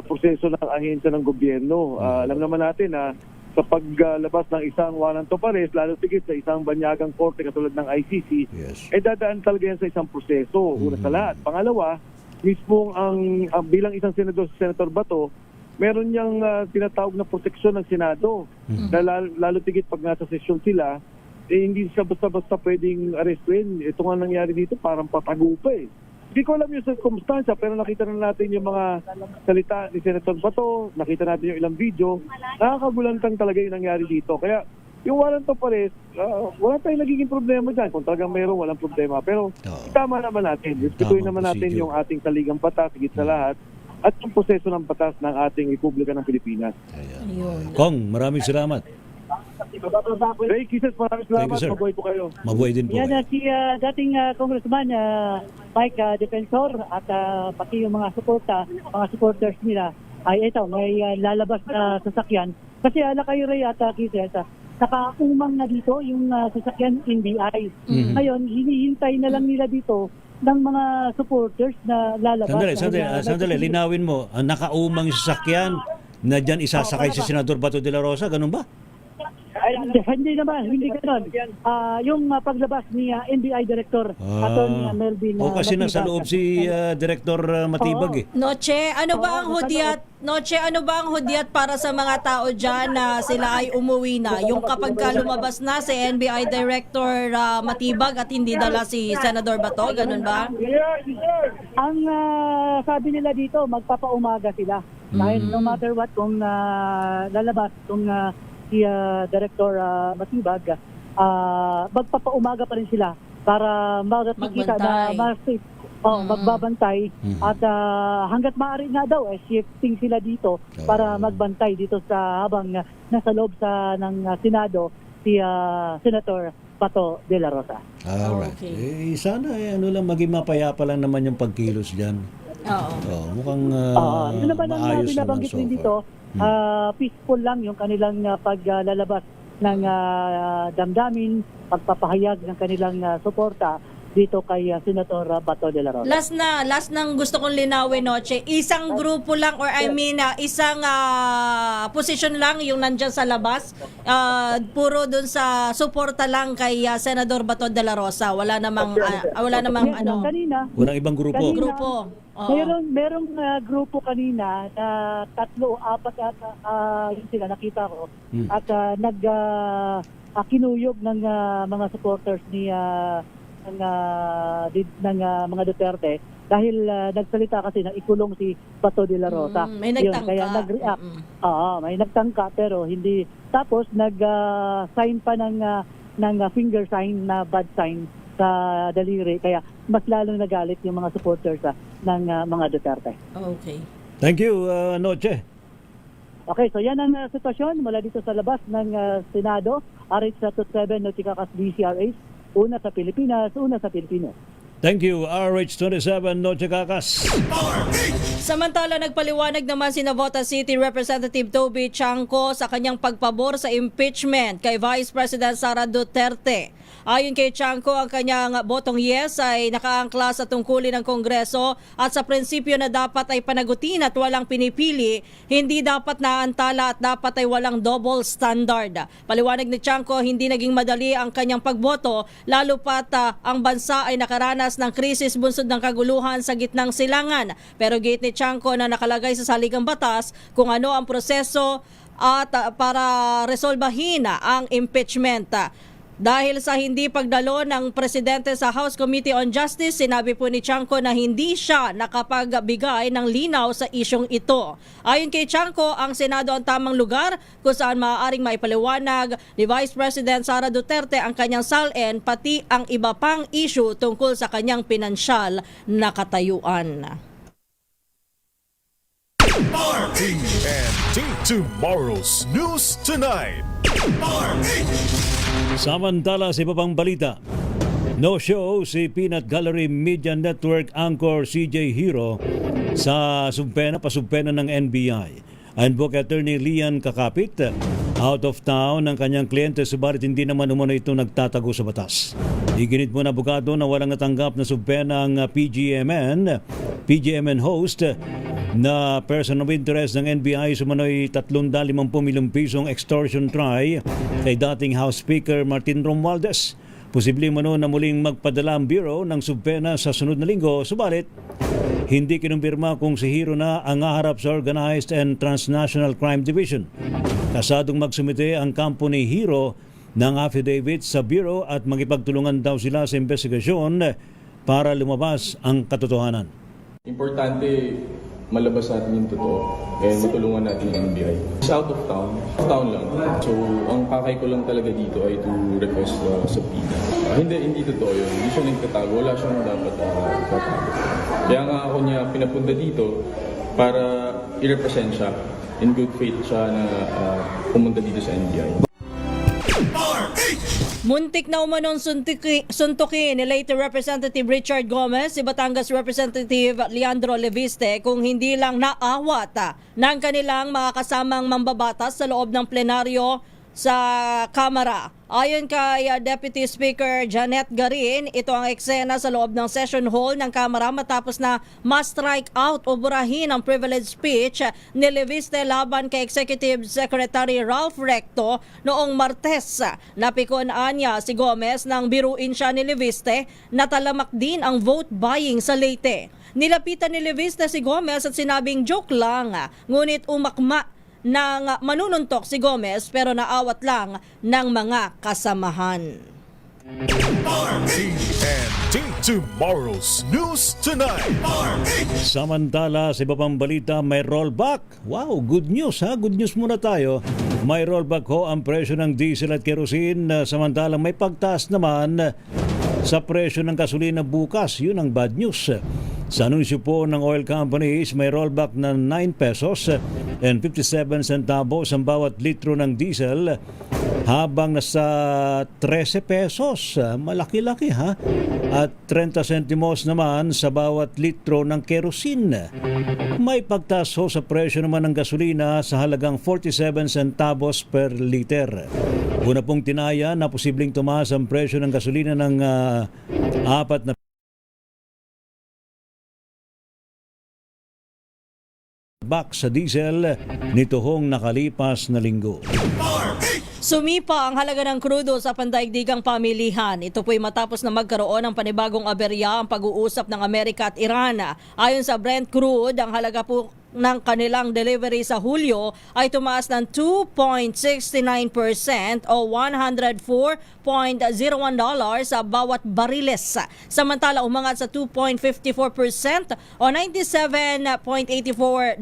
proseso ng ahensya ng gobyerno. Alam naman natin na sa paglabas ng isang warrant of arrest, lalo tigit sa isang banyagang korte katulad ng ICC, dadaan talaga yan sa isang proseso. Una sa lahat. Pangalawa, mismo ang bilang isang senador, Senator Bato, meron niyang tinatawag na proteksyon ng Senado. Na lalo tigit pag nasa sesyon sila, hindi siya basta-basta pwedeng arrestuin. Ito nga nangyari dito, parang patago pa eh. Hindi ko alam yung circumstansya, pero nakita na natin yung mga salita ni Senator Bato, nakita natin yung ilang video, nakakagulantang talaga yung nangyari dito. Kaya yung warrant of arrest, wala tayong nagiging problema dyan. Kung talagang mayroon, walang problema. Pero tama naman natin. Respetuhin naman natin yung ating saligang batas, higit sa lahat, at yung proseso ng batas ng ating Republika ng Pilipinas. Kong, maraming salamat. Ray Kisses, maraming salamat. sir. Mabuhay po kayo. Mabuhay din po Yan kayo. si dating Congressman Mike Defensor at pati yung mga supporters nila ay ito, may lalabas na sasakyan. Kasi ala kayo Ray at Kisses, nakaumang na dito yung sasakyan NBI. Ngayon, hinihintay na lang nila dito ng mga supporters na lalabas. Sandali, linawin mo. Ang nakaumang sasakyan na dyan isasakay si Senador Bato de la Rosa, ganun ba? Ay, hindi naman, hindi gano'n. Yung paglabas ni NBI Director, Atty. Melvin kasi nasa loob si Director Matibag eh. Noche, ano ba ang hudyat para sa mga tao dyan na sila ay umuwi na? Yung kapag lumabas na si NBI Director Matibag at hindi dala si Senador Bato, ganun ba? Ang sabi nila dito, magpapaumaga sila. Dahil no matter what, kung lalabas, kung si Director Matibag, magpapaumaga pa rin sila para makikita na magbabantay at hanggat maaari nga daw shifting sila dito para magbantay dito sa habang nasa loob ng Senado si Senator Bato de la Rosa. Alright. Sana maging mapayapa lang naman yung pagkilos dyan. Mukhang ito naman ang binabanggit rin dito, peaceful lang yung kanilang paglalabas ng damdamin, pagpapahayag ng kanilang suporta dito kay Senator Bato de la Rosa. Last nang gusto kong linawin, Noche, isang grupo lang or isang position lang yung nandyan sa labas, puro dun sa suporta lang kay Senador Bato de la Rosa. Wala namang kanina, walang ibang grupo. Merong grupo kanina na 3 o 4 yun sila nakita ko at kinuyog ng mga supporters ng mga Duterte dahil nagsalita kasi na ikulong si Bato de la Rosa. May nagtangka. Kaya nag-react. May nagtangka pero hindi. Tapos nag-sign pa ng finger sign na bad sign sa daliri. Kaya mas lalong nagalit yung mga supporters ng mga Duterte. Okay. Thank you, Noche. Okay, so yan ang sitwasyon mula dito sa labas ng Senado. RH-27 Noticakas DCRH. Una sa Pilipinas, una sa Pilipino. Thank you, RH-27 Noche Kakas. Samantala, nagpaliwanag naman si Navotas City Representative Toby Chanco sa kanyang pagpabor sa impeachment kay Vice President Sara Duterte. Ayon kay Chanco, ang kanyang botong yes ay nakaangkla sa tungkulin ng Kongreso at sa prinsipyo na dapat ay panagutin at walang pinipili, hindi dapat naantala at dapat ay walang double standard. Paliwanag ni Chanco, hindi naging madali ang kanyang pagboto lalo pat ang bansa ay nakaranas ng krisis bunsod ng kaguluhan sa gitnang silangan. Pero gate ni Chanco na nakalagay sa saligang batas kung ano ang proseso at para resolbahin ang impeachment. Dahil sa hindi pagdalo ng presidente sa House Committee on Justice, sinabi po ni Chanco na hindi siya nakapagbigay ng linaw sa isyong ito. Ayon kay Chanco, ang Senado ang tamang lugar kung saan maaaring maipaliwanag ni Vice President Sara Duterte ang kanyang salin pati ang iba pang issue tungkol sa kanyang pinansyal na katayuan. RTNT Tomorrow's News Tonight. Samantala sa iba pang balita, no-show si Peanut Gallery Media Network anchor CJ Hero sa pasumpena ng NBI. Ayon po kay Attorney Lian Kakapit, out of town ang kanyang kliyente subalit hindi naman umano ito nagtatago sa batas. Iginit mo na abogado na walang natanggap na sumpena ang PGMN host na person of interest ng NBI sumano'y 350 milyong pisong extortion try kay dating House Speaker Martin Romualdez. Posible mano na muling magpadala ang Bureau ng subpena sa sunod na linggo, subalit hindi kinumpirma kung si Hero na ang haharap sa Organized and Transnational Crime Division. Kasadong magsumite ang kampo ni Hero ng affidavit sa Bureau at magipagtulungan daw sila sa investigasyon para lumabas ang katotohanan. Importante malabas natin yung totoo and matulungan natin yung NBI. It's out of town lang. So, ang pakay ko lang talaga dito ay to request subpoena. Hindi totoo yun. Hindi siya nagtatago. Wala siyang dapat tatago. Kaya nga ako niya pinapunta dito para i-represent siya. In good faith siya na pumunta dito sa NBI. Muntik na umanong suntukin ni late Representative Richard Gomez si Batangas Representative Leandro Leviste kung hindi lang naawat ng kanilang mga kasamang mambabatas sa loob ng plenaryo sa Kamara. Ayon kay Deputy Speaker Janet Garin, ito ang eksena sa loob ng session hall ng Kamara matapos na ma-strike out o burahin ang privilege speech ni Leviste laban kay Executive Secretary Ralph Recto noong Martes. Napikonan niya si Gomez nang biruin siya ni Leviste na talamak din ang vote buying sa Leyte. Nilapitan ni Leviste si Gomez at sinabing joke lang, ngunit umakma ng manununtok si Gomez pero naawat lang ng mga kasamahan. TNT Tomorrow's News Tonight. Samantala, sa iba pang balita, may rollback. Wow, good news ha. Good news muna tayo. May rollback ho ang presyo ng diesel at kerosene. Samantalang may pagtaas naman sa presyo ng gasolina bukas. Yun ang bad news. Sa anunsyo po ng oil companies, may rollback na 9 pesos and 57 centavos ang bawat litro ng diesel habang nasa 13 pesos. Malaki-laki ha. At 30 sentimos naman sa bawat litro ng kerosene. May pagtaas ho sa presyo naman ng gasolina sa halagang 47 centavos per liter. Una pong tinaya na posibleng tumaas ang presyo ng gasolina ng 4 na bak sa diesel nito hong nakalipas na linggo. Sumipa ang halaga ng krudo sa pandaigdigang pamilihan. Ito po'y matapos na magkaroon ng panibagong aberya ang pag-uusap ng Amerika at Iran. Ayon sa Brent Crude, ang halaga po ng kanilang delivery sa Hulyo ay tumaas ng 2.69% o $104.01 sa bawat bariles. Samantala umangat sa 2.54% o $97.84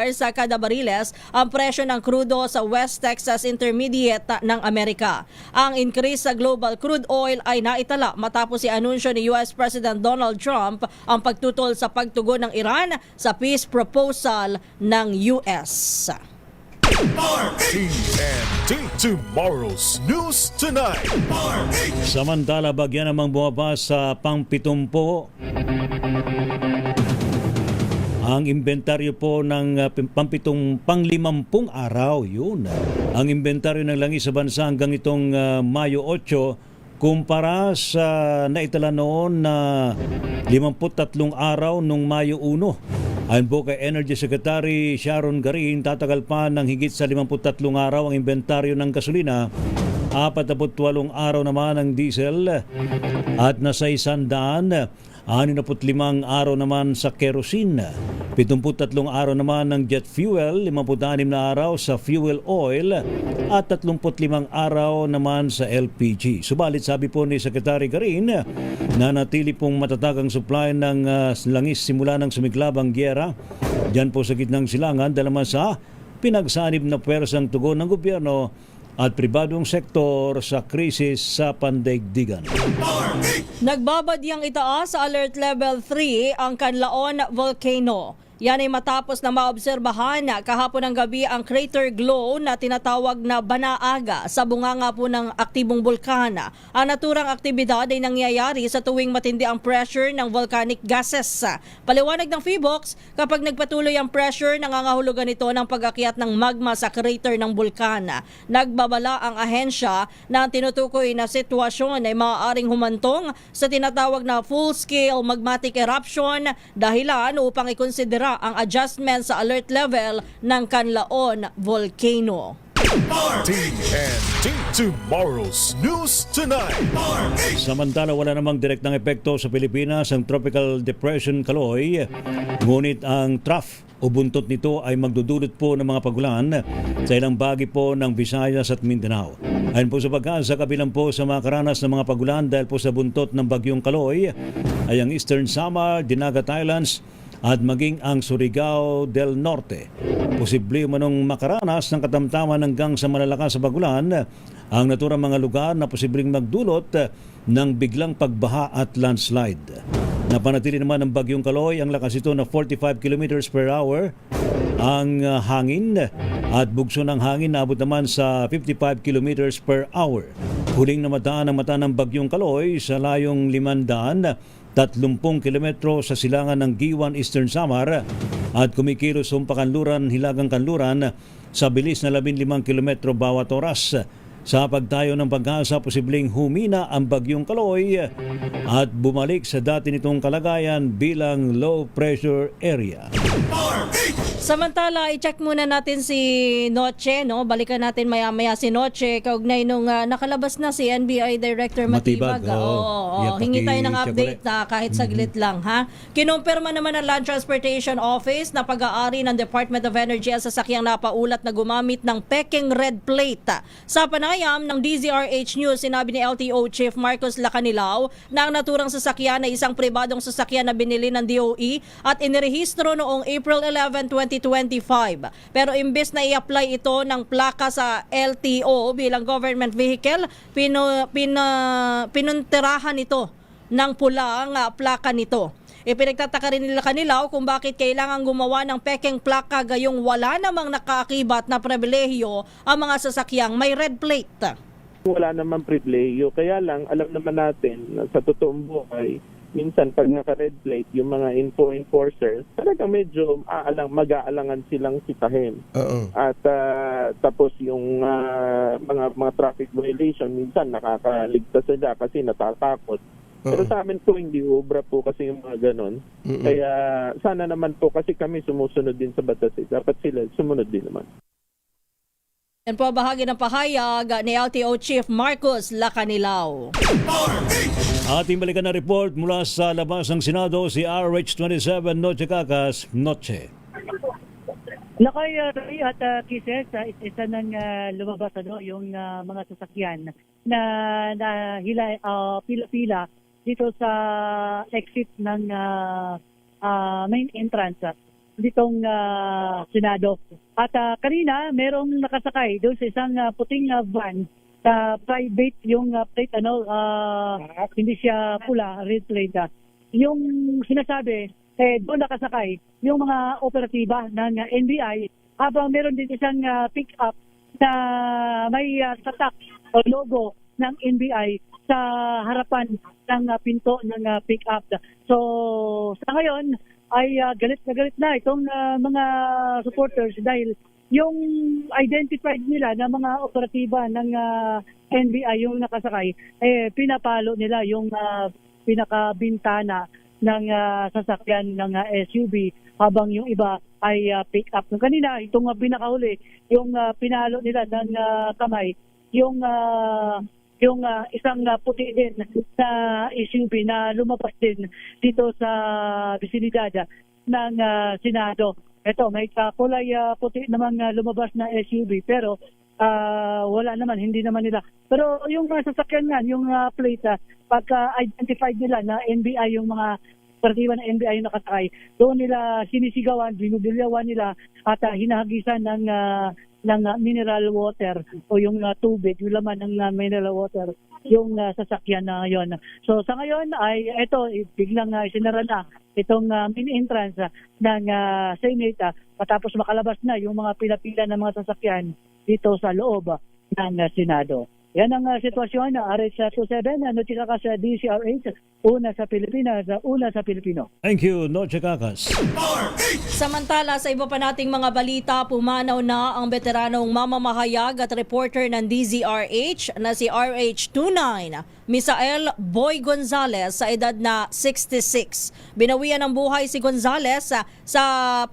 sa kada bariles ang presyo ng krudo sa West Texas Intermediate ng Amerika. Ang increase sa global crude oil ay naitala matapos i-anunsyo ni US President Donald Trump ang pagtutol sa pagtugon ng Iran sa peace proposal ng US. TNT Tomorrow's News Tonight. Samantala, bagyan namang bumaba sa pang-70 ang inventaryo po ng pang-50 araw. Yun. Ang inventaryo ng langis sa bansa hanggang itong Mayo 8 kumpara sa naitala noon na 53 araw nung Mayo 1. Ayon po kay Energy Secretary Sharon Garin, tatagal pa ng higit sa 53 araw ang inventaryo ng gasolina, 48 araw naman ang diesel at nasa 165 araw naman sa kerosene, 73 araw naman ng jet fuel, 56 na araw sa fuel oil at 35 araw naman sa LPG. Subalit sabi po ni Secretary Garin na natili pong matatag ang supply ng langis simula ng sumiklab ang gyera diyan po sa gitnang silangan dahil naman sa pinagsanib na pwersang tugon ng gobyerno at pribadong sektor sa krisis sa pandaigdigan. Nagbabadyang itaas sa Alert Level 3 ang Canlaon Volcano. Yan ay matapos na maobserbahan kahapon ng gabi ang crater glow na tinatawag na banaaga sa bunganga po ng aktibong bulkan. Ang naturang aktibidad ay nangyayari sa tuwing matindi ang pressure ng volcanic gases. Paliwanag ng PHIVOLCS, kapag nagpatuloy ang pressure, nangangahulugan ito ng pag-akyat ng magma sa crater ng bulkan. Nagbabala ang ahensya na ang tinutukoy na sitwasyon ay maaaring humantong sa tinatawag na full-scale magmatic eruption, dahilan upang ikonsidera ang adjustment sa alert level ng Canlaon Volcano. TNT Tomorrow's News Tonight. Samantala, wala namang direktang epekto sa Pilipinas ang Tropical Depression Kaloy, ngunit ang trough o buntot nito ay magdudulot po ng mga pagulan sa ilang bahagi po ng Visayas at Mindanao. Ayon po sa pag-asa, kabilang po sa mga karanas ng mga pagulan dahil po sa buntot ng bagyong Kaloy ay ang Eastern Samar, Dinagat Islands, at maging ang Surigao del Norte. Posible manong makaranas ng katamtaman hanggang sa malalakas sa bagulan ang naturang mga lugar na posibleng magdulot ng biglang pagbaha at landslide. Napanatili naman ng Bagyong Kaloy ang lakas ito na 45 km per hour ang hangin at bugso ng hangin naabot naman sa 55 km per hour. Huling namataan ang mata ng Bagyong Kaloy sa layong 530 kilometro sa silangan ng Giwan, Eastern Samar at kumikilos Pakanluran, Hilagang Kanluran sa bilis na 15 kilometro bawat oras. Sa pagtayo ng pag-asa, posibleng humina ang Bagyong Kaloy at bumalik sa dati nitong kalagayan bilang low pressure area. Samantala, i-check muna natin si Noche, no? Balikan natin maya-maya si Noche kaugnay nung nakalabas na si NBI Director Matibag. Hingi tayo ng update na kahit saglit lang, ha? Kinumpirma naman ng Land Transportation Office na pag-aari ng Department of Energy ang sasakyang napaulat na gumamit ng peking red plate. Sa panayam ng DZRH News, sinabi ni LTO Chief Marcos Lacanilao na ang naturang sasakyan ay isang pribadong sasakyan na binili ng DOE at inirehistro noong April 11, 2025. Pero imbes na i-apply ito ng plaka sa LTO bilang government vehicle, pinuntirahan ito ng pulang plaka nito. Ipinagtataka rin nila Kanilaw kung bakit kailangan gumawa ng pekeng plaka gayong wala namang nakaakibat na pribilehiyo ang mga sasakyang may red plate. Wala namang pribilehiyo, kaya lang alam naman natin na sa totoong buhay, minsan pag naka-red plate, yung mga enforcers, talagang medyo mag-aalangan silang sitahin. At tapos yung mga traffic violation, minsan nakakaligtas sila kasi natatakot. Pero sa amin po, hindi obra po kasi yung mga ganon. Kaya sana naman po kasi kami sumusunod din sa batas. Dapat sila sumunod din naman. Yan po bahagi ng pahayag ni LTO Chief Marcos Lacanilao. Ating balikan na report mula sa labas ng Senado, si RH27 Noche Cacas. Noche. Lakay Ray at Kises, isa nang lumabas yung mga sasakyan na pila-pila dito sa exit ng main entrance ditong Senado. At kanina merong nakasakay doon sa isang puting van sa private yung plate hindi siya pula, red plate. Yung sinasabi doon nakasakay yung mga operatiba ng NBI habang meron din isang pick-up na may tatak o logo ng NBI sa harapan ng pinto ng pick-up. So sa ngayon ay galit na itong mga supporters dahil yung identified nila na mga operatiba ng NBI yung nakasakay, pinapalo nila yung pinakabintana ng sasakyan ng SUV habang yung iba ay pick up. Kanina, itong pinakahuli, yung pinalo nila ng kamay, yung isang puti din sa SUV na lumabas din dito sa bisinidad ng Senado. Ito, may kulay puti naman lumabas na SUV pero wala naman, hindi naman nila. Pero yung sasakyan nga, yung plate, pagka-identified nila na NBI yung mga partiba ng NBI yung nakasakay, doon nila sinisigawan, binubulyawan nila at hinahagisan ng mineral water o yung tubig, yung laman ng mineral water, yung sasakyan na ngayon. So sa ngayon ay ito, biglang sinara na itong main entrance ng Senate matapos makalabas na yung mga pila-pila ng mga sasakyan dito sa loob ng Senado. Yan ang sitwasyon na RH27, Noche Cacas sa DZRH, una sa Pilipinas, una sa Pilipino. Thank you, Noche Cacas. Samantala, sa iba pa nating mga balita, pumanaw na ang veteranong mamamahayag at reporter ng DZRH na si RH29, Misael Boy Gonzales sa edad na 66. Binawian ng buhay si Gonzales sa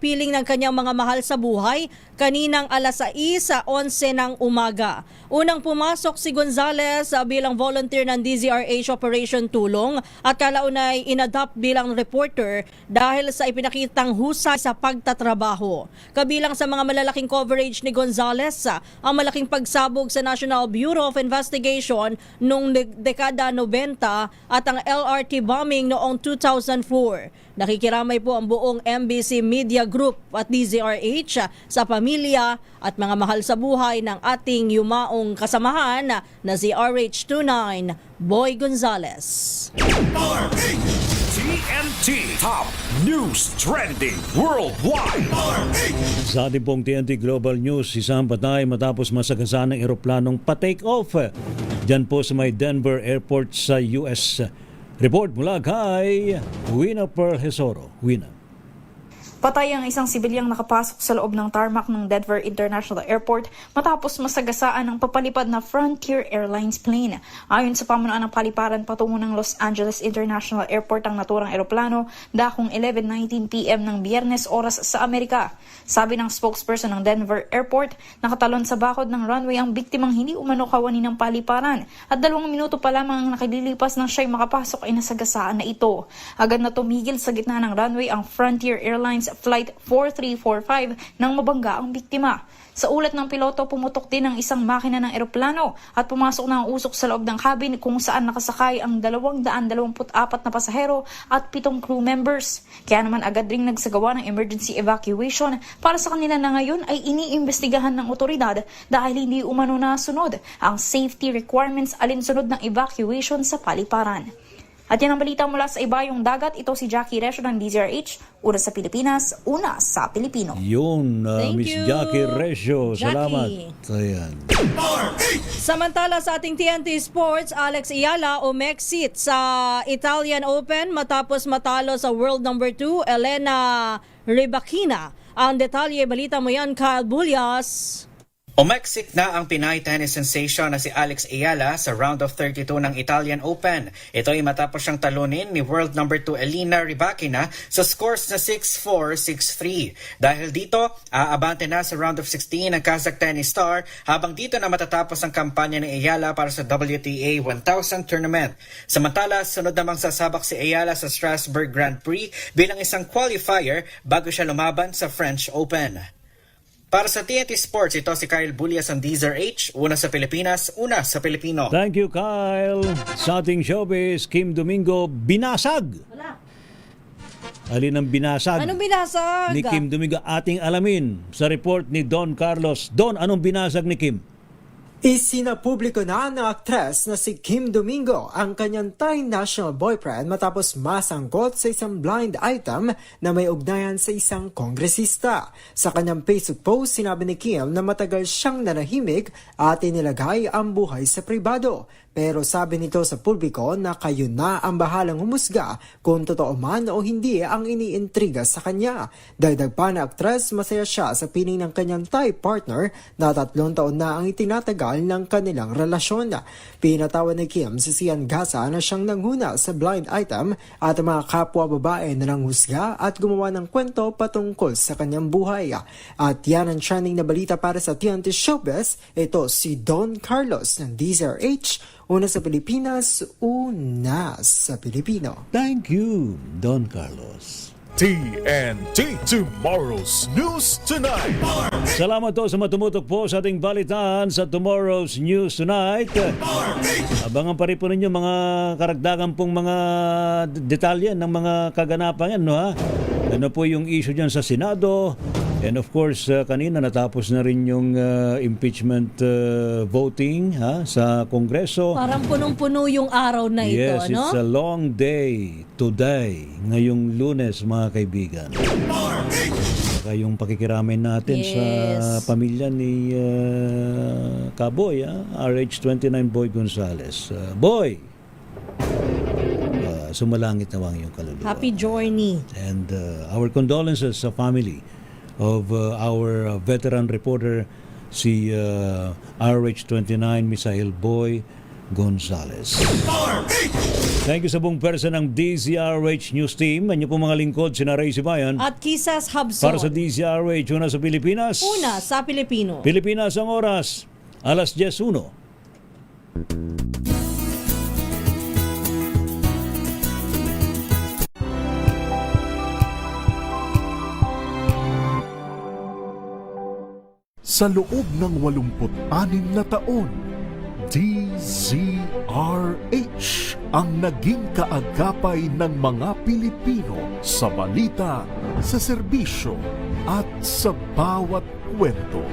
piling ng kanyang mga mahal sa buhay kaninang alas 6:11 ng umaga. Unang pumasok si Gonzales bilang volunteer ng DZRH Operation Tulong at kalaunay inadopt bilang reporter dahil sa ipinakitang husay sa pagtatrabaho. Kabilang sa mga malalaking coverage ni Gonzales ang malaking pagsabog sa National Bureau of Investigation noong dekada dekada 90 at ang LRT bombing noong 2004. Nakikiramay po ang buong MBC Media Group at DZRH sa pamilya at mga mahal sa buhay ng ating yumaong kasamahan na si RH29 Boy Gonzales. TNT Top News Trending Worldwide. Sa ating pong TNT Global News, isang patay matapos masagasaan ng eroplanong pa-take off dyan po sa may Denver Airport sa US. Report mula kay Wina Pearl Hesoro. Wina. Patay ang isang sibilyang nakapasok sa loob ng tarmac ng Denver International Airport matapos masagasaan ng papalipad na Frontier Airlines plane. Ayon sa pamunuan ng paliparan patungo ng Los Angeles International Airport ang naturang eroplano dakong 11:19 p.m. ng Biyernes oras sa Amerika. Sabi ng spokesperson ng Denver Airport, nakatalon sa bakod ng runway ang biktimang hindi umano kawani ng paliparan at 2 minuto pa lamang ang nakililipas nang siya'y makapasok ay nasagasaan na ito. Agad na tumigil sa gitna ng runway ang Frontier Airlines Flight 4345 nang mabangga ang biktima. Sa ulat ng piloto, pumutok din ang isang makina ng eroplano at pumasok na ang usok sa loob ng cabin kung saan nakasakay ang 224 na pasahero at 7 crew members. Kaya naman agad ring nagsagawa ng emergency evacuation para sa kanila na ngayon ay iniimbestigahan ng otoridad dahil hindi umano nasunod ang safety requirements alinsunod ng evacuation sa paliparan. At yan ang balita mula sa ibayong dagat. Ito si Jackie Resio ng DZRH. Una sa Pilipinas, una sa Pilipino. Yun, Miss Jackie Resio. Salamat. Ayan. Samantala sa ating TNT Sports, Alex Ayala umexit sa Italian Open matapos matalo sa World number 2, Elena Rybakina. Ang detalye, balita mo yan, Kyle Bullias. Umexit na ang Pinay tennis sensation na si Alex Ayala sa round of 32 ng Italian Open. Ito ay matapos siyang talunin ni world number 2 Elena Rybakina sa scores na 6-4, 6-3. Dahil dito, aabante na sa round of 16 ang Kazakh tennis star habang dito na matatapos ang kampanya ni Ayala para sa WTA 1000 tournament. Samantala, sunod namang sasabak si Ayala sa Strasbourg Grand Prix bilang isang qualifier bago siya lumaban sa French Open. Para sa TNT Sports, ito si Kyle Bullias ng DZRH. Una sa Pilipinas, una sa Pilipino. Thank you, Kyle. Sa ating showbiz, Kim Domingo, binasag. Wala. Alin ang binasag? Anong binasag? Ni Kim Domingo, ating alamin sa report ni Don Carlos. Don, anong binasag ni Kim? Isinapubliko na ng aktres na si Kim Domingo ang kanyang Thai national boyfriend matapos masangkot sa isang blind item na may ugnayan sa isang kongresista. Sa kanyang Facebook post, sinabi ni Kim na matagal siyang nanahimik at inilagay ang buhay sa pribado. Pero sabi nito sa publiko na kayo na ang bahalang humusga kung totoo man o hindi ang iniintriga sa kanya. Dagdag pa na aktres, masaya siya sa piling ng kanyang Thai partner na 3 taon na ang itinatagal ng kanilang relasyon. Pinatawan ni Kim si Sian Gasa na siyang nanghuna sa blind item at mga kapwa babae na nanghusga at gumawa ng kwento patungkol sa kanyang buhay. At yan ang trending na balita para sa TNT Showbiz. Ito si Don Carlos ng DZRH. Una sa Pilipinas, una sa Pilipino. Thank you, Don Carlos. TNT Tomorrow's News Tonight. Salamat to sa matumutok po sa ating balitaan sa Tomorrow's News Tonight. Abangan pa rin po ninyo mga karagdagan pong mga detalye ng mga kaganapan yan, no ha? Ano po yung issue dyan sa Senado? And of course, kanina natapos na rin yung impeachment voting sa Kongreso. Parang punong-puno yung araw na ito, yes, no? It's a long day today, ngayong Lunes, mga kaibigan. Saka yung pakikiramay natin sa pamilya ni Kaboy, RH29 Boy Gonzales. Boy! Sumalangit na wang yung kaluluwa. Happy journey. And our condolences sa family of our veteran reporter, si RH29 Misael Boy Gonzales. Thank you sa buong person ng DZRH News Team. Ang pong mga lingkod, sina Ray Sibayan. At Kisas Habson. Para sa DZRH, una sa Pilipinas. Una sa Pilipino. Pilipinas ang oras, 10:01. Sa loob ng 86 na taon, DZRH, ang naging kaagapay ng mga Pilipino sa balita, sa serbisyo at sa bawat kwento.